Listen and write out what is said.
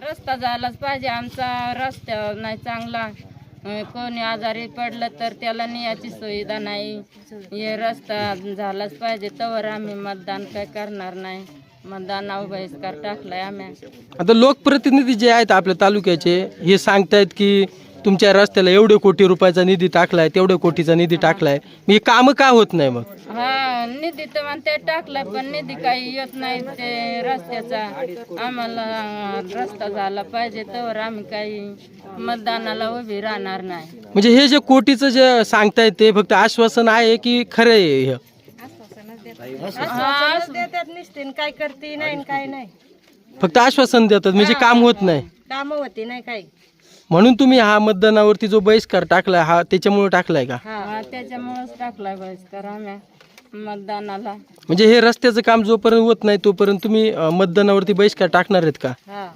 रस्ता झालाच पाहिजे आमचा. रस्ता नाही चांगला, कोणी आजारी पडलं तर त्याला न्यायची सुविधा नाही. हे रस्ता झालाच पाहिजे, तर आम्ही मतदान काय करणार नाही. मतदानावर बहिष्कार टाकलाय आम्ही. आता लोकप्रतिनिधी जे आहेत आपल्या तालुक्याचे हे सांगतायत की तुमच्या रस्त्याला एवढे कोटी रुपयाचा निधी टाकलाय, तेवढे कोटीचा निधी टाकलाय, हे काम का होत नाही मग? हा, निधी तर म्हणते टाकलाय, पण निधी काही येत नाही ते रस्त्याचा. आम्हाला रस्ता झाला पाहिजे, तर आम्ही काही मतदानाला उभी राहणार नाही. म्हणजे हे जे कोटीचं जे सांगतायत ते फक्त आश्वासन आहे की खरं आहे हे? देतात निसते, काय करते नाही काय नाही, फक्त आश्वासन देतात म्हणजे काम होत नाही. काम होते नाही काही. म्हणून तुम्ही हा मतदानावरती जो बहिष्कार टाकलाय हा त्याच्यामुळे टाकलाय का? हा, त्याच्यामुळेच टाकलाय बहिष्कार आम्ही मतदानाला. म्हणजे हे रस्त्याचं काम जोपर्यंत होत नाही तोपर्यंत तुम्ही मतदानावरती बहिष्कार टाकणार आहेत का? हा.